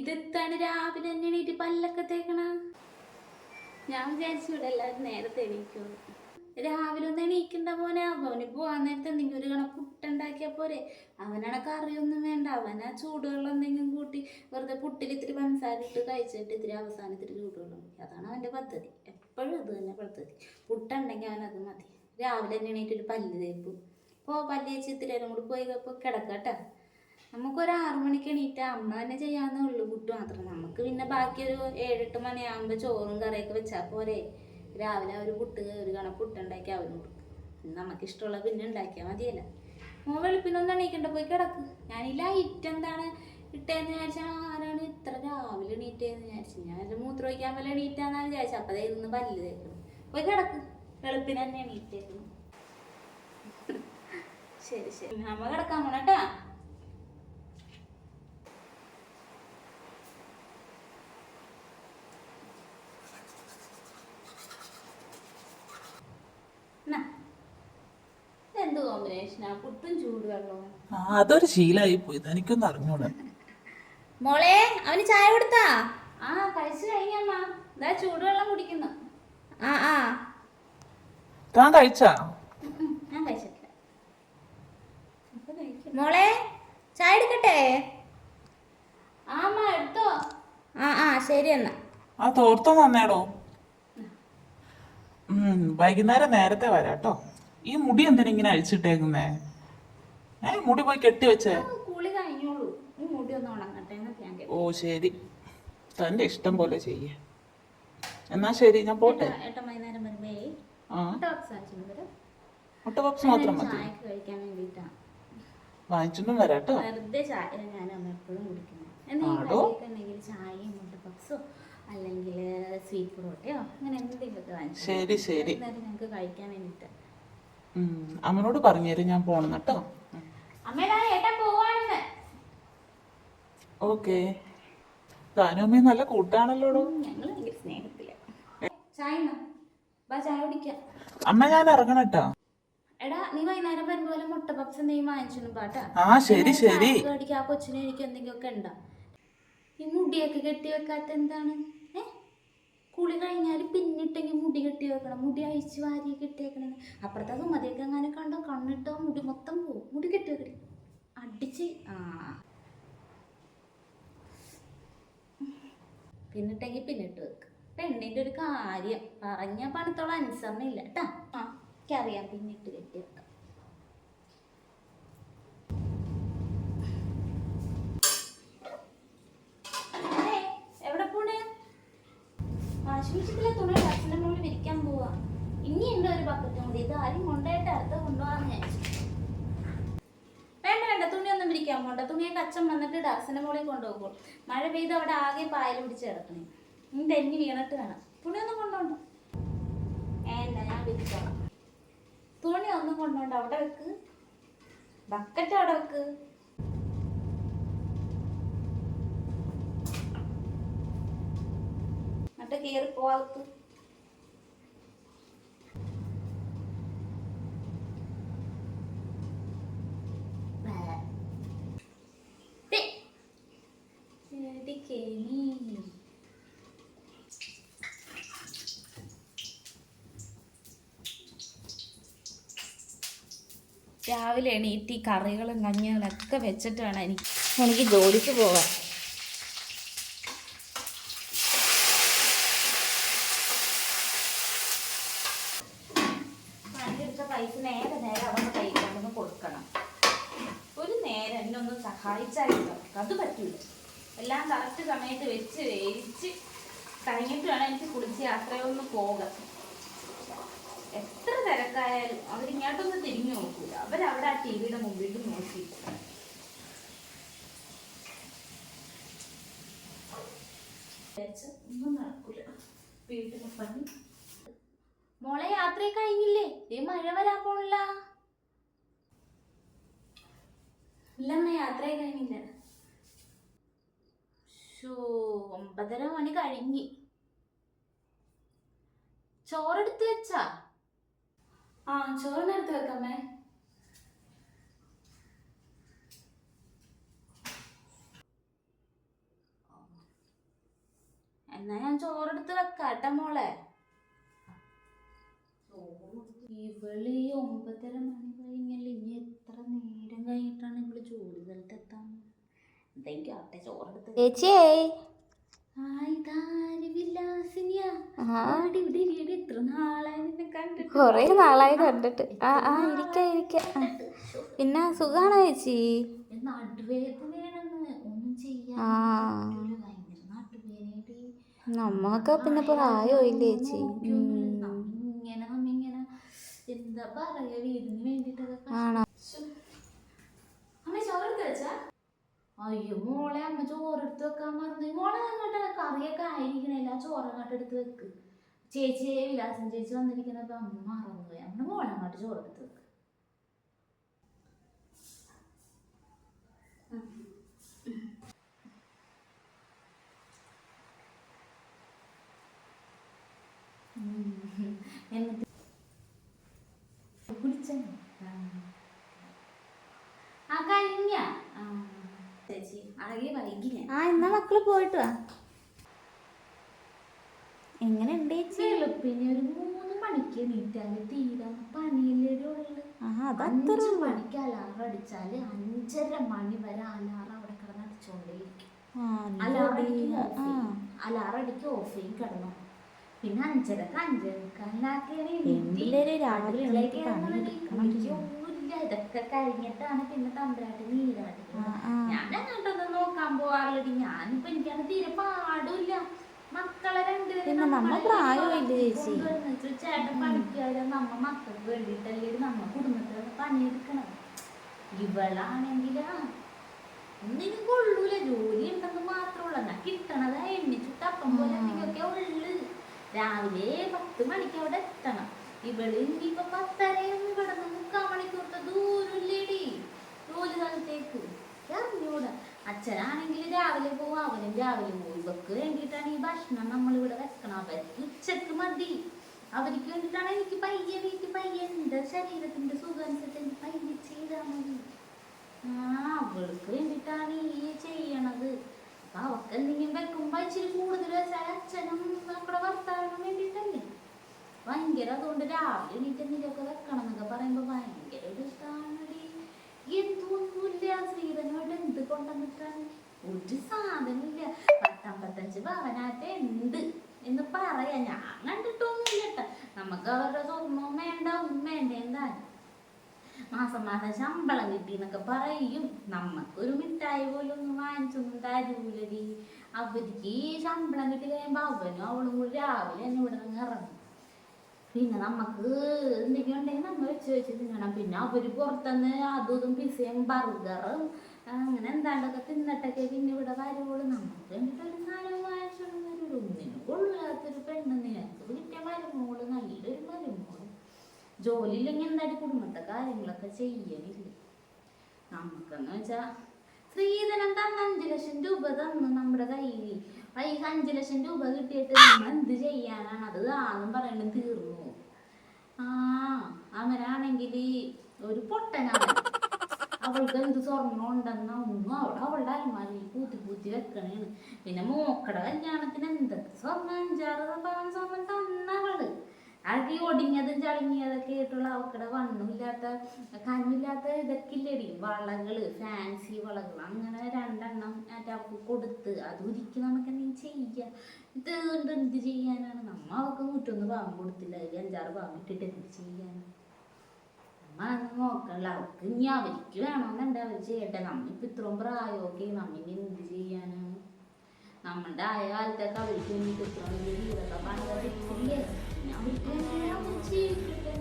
ഇതെത്താണ് രാവിലെ തന്നെ എണീറ്റ് പല്ലൊക്കെ തേക്കണ? ഞാൻ വിചാരിച്ചു ഇവിടെ എല്ലാവരും നേരത്തെ എണീക്കുള്ളൂ. രാവിലെ ഒന്ന് എണീക്കണ്ട മോനെ. അവന് പോവാൻ നേരത്തെ എന്തെങ്കിലും ഒരു കണക്ക് പുട്ടുണ്ടാക്കിയാൽ പോരെ. അവനാണ് കറിയൊന്നും വേണ്ട. അവനാ ചൂടുവെള്ളം എന്തെങ്കിലും കൂട്ടി വെറുതെ പുട്ടിൽ ഇത്തിരി പഞ്ചസാര ഇട്ട് കഴിച്ചിട്ട് ഇത്തിരി അവസാനം ഇത്തിരി ചൂടുവെള്ളം കുടിക്കുക. അതാണ് അവൻ്റെ പദ്ധതി. എപ്പോഴും ഇത് തന്നെ പദ്ധതി. പുട്ടുണ്ടെങ്കിൽ അവനത് മതി. രാവിലെ തന്നെ എണീറ്റൊരു പല്ല് തേപ്പ്. പല്ല് തേച്ച് ഇത്തിരി നേരം കൂടി പോയി കിടക്കട്ടെ. നമുക്കൊരു 6 മണിക്ക് എണീറ്റാൽ അമ്മ തന്നെ ചെയ്യാവുന്നേ ഉള്ളൂ പുട്ട് മാത്രം. നമുക്ക് പിന്നെ ബാക്കി ഒരു 7-8 മണിയാകുമ്പോൾ ചോറും കറിയൊക്കെ വെച്ചാൽ പോരെ. രാവിലെ ഒരു പുട്ടുണ്ടാക്കി അവന് കൊടുക്കും. നമുക്കിഷ്ടമുള്ള പിന്നെ ഉണ്ടാക്കിയാൽ മതിയല്ല. വെളുപ്പിനൊന്നും എണീക്കണ്ട, പോയി കിടക്ക്. ഞാനില്ല ലൈറ്റ് എന്താണ് ഇട്ടേന്ന് വിചാരിച്ചാൽ ആരാണ് ഇത്ര രാവിലെ എണീറ്റേന്ന് വിചാരിച്ചു. ഞാൻ മൂത്രം ഒഴിക്കാൻ പോലെ എണീറ്റാന്നാണ് വിചാരിച്ചു. അപ്പം ഇന്ന് പല്ല് തേക്കണം. പോയി കിടക്ക്. വെളുപ്പിന് തന്നെ എണീറ്റേക്കുന്നു. ശരി ശരി, അമ്മ കിടക്കാൻ പോണട്ടാ. എന്ത് കോമ്പിനേഷനാ പുട്ടും ചൂടുവെള്ളവും. അതൊരു ശീലായി പോയി, എനിക്കൊന്നും അറിഞ്ഞൂടാ. മോളെ, അവന് ചായ കൊടുത്താ? ആ, കഴിച്ചു കഴിഞ്ഞമ്മ. ഇതാ ചൂടുവെള്ളം കുടിക്കുന്നു. താൻ കഴിച്ചാ? ഞാൻ കഴിച്ചിട്ടില്ല. മോളെ, ചായ എടുക്കട്ടെ? ആമ്മ എടുത്തോ. ശരി എന്നാ. ആ തോർത്തോ നന്നേടോ. വൈകുന്നേരം നേരത്തെ വരാട്ടോ. ഈ മുടി എന്തിനാ ഇങ്ങനെ അഴിച്ചിട്ടേക്കുന്നേ? മുടി പോയി കെട്ടി വെച്ചേ. കുളി കഴിഞ്ഞോളൂ. ഈ മുടി ഒന്ന് ഉണങ്ങട്ടെ. ഓ ശരി, തന്റെ ഇഷ്ടം പോലെ ചെയ്യേ. എന്നാ ശരി, ഞാൻ പോട്ടെ. വൈകുന്നേരം വരുമ്പേ മുട്ട പപ്സ് മാത്രം മതി. ചായക്ക് കഴിക്കാൻ വേണ്ടിട്ടാ വാങ്ങിച്ചോണ്ടും വരാട്ടോ. വെറുതെ ചായ ഞാൻ എപ്പോഴും കുടിക്കുന്നത്. എന്തെങ്കിലും ചായയും മുട്ട പപ്സോ അല്ലെങ്കിൽ സ്വീറ്റ് പൊറോട്ടയോ അങ്ങനെ എന്തെങ്കിലുമൊക്കെ വാങ്ങിച്ചു. ശരി ശരി, ഞങ്ങൾക്ക് കഴിക്കാൻ വേണ്ടിട്ടാ. അമ്മനോട് പറഞ്ഞേരും ഞാൻ പോണം കേട്ടോ. അമ്മേടാ, ഏട്ടാ പോവാണെന്ന്. ഓക്കെ. താനും അമ്മയും നല്ല കൂട്ടാണല്ലോടോ. ഞങ്ങൾ ഭയങ്കര സ്നേഹത്തില. ചായ ചായ കുടിക്കാം. അമ്മ ഞാൻ ഇറങ്ങണട്ടോ. എടാ, നീ വൈകുന്നേരം വരുമ്പോ പോലെ മുട്ട പപ്സ് എന്തെങ്കിലും വാങ്ങിച്ചു പാട്ടാ. ശരി ശരി. ആ കൊച്ചിനെ എനിക്ക് എന്തെങ്കിലുമൊക്കെ ഉണ്ടാ. ഈ മുടിയൊക്കെ കെട്ടി വെക്കാത്ത എന്താണ്? കുളി കഴിഞ്ഞാൽ പിന്നിട്ടെങ്കിൽ മുടി കെട്ടി വെക്കണം. മുടി അഴിച്ച് വാരി കെട്ടി വെക്കണം. അപ്പുറത്തെ സുമതിയൊക്കെ അങ്ങനെ കണ്ടോ, കണ്ണിട്ടോ മുടി മൊത്തം പോവും. മുടി കെട്ടി വെക്കടി അടിച്ച്. പിന്നിട്ടെങ്കിൽ പിന്നിട്ട് വെക്ക്. പെണ്ണിൻ്റെ ഒരു കാര്യം പറഞ്ഞ പണത്തോളം അനുസരണ ഇല്ല കേട്ടാ. എനിക്കറിയാം, പിന്നിട്ട് കെട്ടി വെക്കാം. എവിടെ പോണേ? വാഷിംഗ് തുണി ഡ്രസ്സിൻ്റെ മുകളിൽ വിരിക്കാൻ പോവാ. ഇനി ഉണ്ട് ഒരു ബക്കറ്റും കൂടി. ഇത് ആരും കൊണ്ടായിട്ട് അടുത്ത കൊണ്ടുപോകാന്ന് വിചാരിച്ചു. വേണ്ട, തുണിയൊന്നും വിരിക്കാൻ പോണ്ട. തുണിയൊക്കെ അച്ഛൻ വന്നിട്ട് ഡ്രസ്സിൻ്റെ മുകളിൽ കൊണ്ടുപോകും. മഴ പെയ്ത് അവിടെ ആകെ പായൽ പിടിച്ച് കിടക്കണേ. തെന്നി വീണിട്ട് വേണം. തുണിയൊന്നും കൊണ്ടോണ്ട. വേണ്ട, ഞാൻ വിരിച്ചോളാം. തുണി ഒന്നും കൊണ്ടോണ്ട. അവിടെ വെക്ക്. ബക്കറ്റ് അവിടെ വെക്ക്. എന്നിട്ട് കയറി പോവാത്ത്. രാവിലെ എണീറ്റ് ഈ കറികളും കഞ്ഞികളൊക്കെ വെച്ചിട്ട് വേണം എനിക്ക് ജോലിക്ക് പോകാൻ. പണിയെടുത്ത പൈസ നേരെ അവരുടെ കൈ കൊണ്ടൊന്ന് കൊടുക്കണം. ഒരു നേരം എന്നെ ഒന്ന് സഹായിച്ചാലില്ല, അത് പറ്റൂല. എല്ലാം കറക്റ്റ് സമയത്ത് വെച്ച് വേവിച്ച് കഴിഞ്ഞിട്ട് വേണം എനിക്ക് കുളിച്ച് യാത്രയൊന്ന് പോകാം. എത്ര തിരക്കായാലും അവരിങ്ങോട്ടൊന്നും തിരിഞ്ഞു നോക്കൂല. അവരവിടെ ആ ടിവിയുടെ മുമ്പിൽ നോക്കി. ഒന്നും നടക്കൂല. വീട്ടിലെ പണി. മോളെ, യാത്ര കഴിഞ്ഞില്ലേ? ഈ മഴ വരാൻ പോണില്ല. ഇല്ലമ്മ, യാത്ര കഴിഞ്ഞില്ല. 9:30 മണി കഴിഞ്ഞി. ചോറെടുത്ത് വെച്ചാ? ചോറിനെടുത്ത് വെക്കമ്മേ. എന്നാ ഞാൻ ചോറെടുത്ത് വെക്കാട്ടെ മോളെ. ഇവള് 9:30 മണി കഴിഞ്ഞല്ലേ, ഇനി എത്ര നേരം കഴിഞ്ഞിട്ടാണ് ഇവള് ജോലി സ്ഥലത്ത് എത്താൻ? എന്തെങ്കിലും ആട്ടെ, ചോറെടുത്ത്. ചേച്ചിയേ, എത്ര നാളായി നിന്നെ കണ്ടിട്ട്. കൊറേ നാളായി കണ്ടിട്ട്. ഇരിക്ക. പിന്നെ സുഖാണോ ചേച്ചി? നടുവേദനയാണെന്ന് ഒന്നും ചെയ്യാൻ ഭയങ്കര നടുവേദനയായിട്ട്. നമ്മക്ക് പിന്നെ പ്രായമില്ലേ ചേച്ചി? ഇങ്ങനെ എന്താ പറയാ, വീടിന് വേണ്ടിട്ടൊക്കെ. ആണോ? അമ്മ ചോറെടുത്ത് വെച്ചാ? അയ്യോ മോളെ, അമ്മ ചോറെടുത്ത് വെക്കാൻ മറന്നു. മോളെ അങ്ങോട്ട് കറിയൊക്കെ ആയിരിക്കണല്ല, ചോറങ്ങോട്ട് എടുത്ത് വെക്ക്. ചേച്ചിയെ വിലാസം ചേച്ചി വന്നിരിക്കുന്നപ്പോ അമ്മ മറന്നുപോയി. അമ്മ മോളെ അങ്ങോട്ട് ചോറെടുത്ത് വെക്ക്. എന്നിട്ട് കുടിച്ചോ? കഴിഞ്ഞ ചേച്ചി അഴകി വൈകി. എന്നാ മക്കള് പോയിട്ട് വാ. എങ്ങനെ ഉണ്ട് ചേച്ചി? വെളുപ്പിന് ഒരു 3 മണിക്ക് എണീറ്റാല് തീരാൻ പണിയില്ലേ ഉള്ളു. 5 മണിക്ക് അലാറം അടിച്ചാല് 5:30 മണി വരെ അലാറം അവിടെ കിടന്ന് അടിച്ചോണ്ടേയിരിക്കും. അലാറം അടിക്ക് ഓഫ് ചെയ്യും കിടന്നു. പിന്നെ 5:30 രാവിലെ ഇതൊക്കെ കഴിഞ്ഞിട്ടാണ് പിന്നെ തമ്പരാട്ടി നീരാടിക്കുന്നത്. ഞാൻ അങ്ങോട്ടൊന്നും നോക്കാൻ പോവാറില്ല. ഞാനിപ്പോ എനിക്കാണ് തീരെ പാടില്ല. മക്കളെ രണ്ടുപേരും ചേട്ടൻ പണിക്കാതെ നമ്മ മക്കൾക്ക് വേണ്ടിയിട്ടല്ലേ നമ്മ കുടുംബത്തിലൊക്കെ പണിയെടുക്കണം. ഇവളാണെങ്കിലാ ഒന്നിനും കൊള്ളൂല. ജോലി ഉണ്ടെന്ന് മാത്രമുള്ള എന്നാ കിട്ടണത് എണ്ണിച്ചുട്ടപ്പം പോലെ എന്തെങ്കിലുമൊക്കെ ഉള്ളു. രാവിലെ 10 മണിക്ക് അവിടെ എത്തണം. ഇവള് ഇനിയിപ്പൊ 10:30 ഇവിടെ 3/4 മണിക്കൂറത്തെ ദൂരല്ലേടി ജോലി സ്ഥലത്തേക്ക്. അറിഞ്ഞൂടാ. അച്ഛനാണെങ്കിൽ രാവിലെ പോവും, അവനും രാവിലെ പോവും. ഇവക്ക് വേണ്ടിയിട്ടാണ് ഈ ഭക്ഷണം നമ്മളിവിടെ വെക്കണം. അവർക്ക് ഉച്ചക്ക് മതി. അവർക്ക് വേണ്ടിയിട്ടാണ് എനിക്ക് പയ്യെ എന്റെ ശരീരത്തിന്റെ സുഖം അനുസരിച്ച് എനിക്ക് പയ്യെ ചെയ്താൽ മതി. അവൾക്ക് വേണ്ടിയിട്ടാണ് ഈ ചെയ്യണത്. അപ്പൊ അവക്ക് എന്തെങ്കിലും വെക്കുമ്പോ ഇച്ചിരി കൂടുതൽ വെച്ചാൽ അച്ഛനും നമ്മുടെ ഭർത്താവിനും വേണ്ടിയിട്ടല്ലേ. ഭയങ്കര അതുകൊണ്ട് രാവിലെ എണീറ്റ് എന്തെങ്കിലുമൊക്കെ വെക്കണം എന്നൊക്കെ പറയുമ്പോ ഭയങ്കര ഒരു ഇഷ്ടമാണടി. എന്തൊന്നുമില്ല, ശ്രീധനോട് എന്ത് കൊണ്ടുവന്നിട്ടാണ്? ഒരു സാധനമില്ല. 10-55 പവനായിട്ട് ഉണ്ട് എന്ന് പറയാ. ഞാൻ കണ്ടിട്ടൊന്നുമില്ല കേട്ടോ. നമുക്ക് അവരുടെ സ്വർണ്ണവും വേണ്ട, ഒന്നും വേണ്ട. എന്തായാലും മാസം ശമ്പളം കിട്ടി എന്നൊക്കെ പറയും. നമ്മക്കൊരു മിഠായി പോലും ഒന്നും വാങ്ങിച്ചൊന്നും തരൂലടി. അവർക്ക് ശമ്പളം കിട്ടി കഴിയുമ്പോ അവനും അവളും കൂടി രാവിലെ തന്നെ ഇവിടെ നിന്ന് ഇറങ്ങും. പിന്നെ നമുക്ക് എന്തെങ്കിലും ഉണ്ടെങ്കിൽ നമ്മൾ വെച്ച് തിന്നണം. പിന്നെ അവര് പുറത്തുനിന്ന് അതും പിസയും ബർഗറും അങ്ങനെ എന്താണ്ടൊക്കെ തിന്നിട്ടൊക്കെ പിന്നെ ഇവിടെ വരുവുള്ളൂ. നമുക്ക് വേണ്ടിയിട്ട് ഒരു സാധനം വാങ്ങിച്ചോണ്ട് വരുള്ളൂ. ഒന്നിനും കൊള്ളാത്തൊരു പെണ്ണ്. നിനക്ക് കിട്ടിയ മരുമോള് നല്ലൊരു മരുമോള്. ജോലി ഇല്ലെങ്കിൽ എന്തായാലും കുടുംബത്തെ കാര്യങ്ങളൊക്കെ ചെയ്യണില്ല. നമുക്കെന്ന് വെച്ചാ ശ്രീധനം തന്ന 5 ലക്ഷം രൂപ തന്നു നമ്മുടെ കയ്യിൽ. 5 ലക്ഷം രൂപ കിട്ടിയിട്ട് നമ്മൾ എന്ത് ചെയ്യാനാണ്? അത് ആന്നും പറയണത് തീർന്നു. അവനാണെങ്കിൽ ഒരു പൊട്ടനാണ്. അവൾക്ക് എന്ത് സ്വർണ്ണം ഉണ്ടെന്ന ഒന്നും അവളുടെ അലമാരിയിൽ പൂത്തി വെക്കണേണ്. പിന്നെ മോക്കടെ കല്യാണത്തിന് എന്തൊക്കെ സ്വർണ്ണം 5-6 പവൻ സ്വർണ്ണം തന്നവള്. അടി ഒടിഞ്ഞതും ചളിങ്ങിയതൊക്കെ ആയിട്ടുള്ള അവക്കടെ വണ്ണമില്ലാത്ത കനമില്ലാത്ത ഇതൊക്കെ ഇല്ലേടി, വളകള്, ഫാൻസി വളകൾ. അങ്ങനെ 2 എണ്ണം അവൾക്ക് കൊടുത്ത് അത് ഉരുക്കി നമുക്ക് എന്തെങ്കിലും ചെയ്യാം. ഇതുകൊണ്ട് എന്ത് ചെയ്യാനാണ്? നമ്മ അവൾക്ക് 101 പാവം കൊടുത്തില്ല. അതിൽ 5-6 പാവം ഇട്ടിട്ട് എന്ത് ചെയ്യാനാണ്? നമ്മ അത് നോക്കണില്ല. അവർക്ക് ഇനി അവർക്ക് വേണമെന്നുണ്ട് അവർ ചെയ്യട്ടെ. നമ്മിപ്പോ ഇത്രയും പ്രായമൊക്കെ നമ്മിനി എന്ത് ചെയ്യാനാണ്? നമ്മളുടെ ആയ കാലത്തൊക്കെ അവർക്ക് വേണ്ടിയിട്ട് ഇത്ര വലിയ വീടൊക്കെ പണിതൊക്കെ അവർക്ക് വേണ്ടി അവർ ജീവിക്കട്ടെ.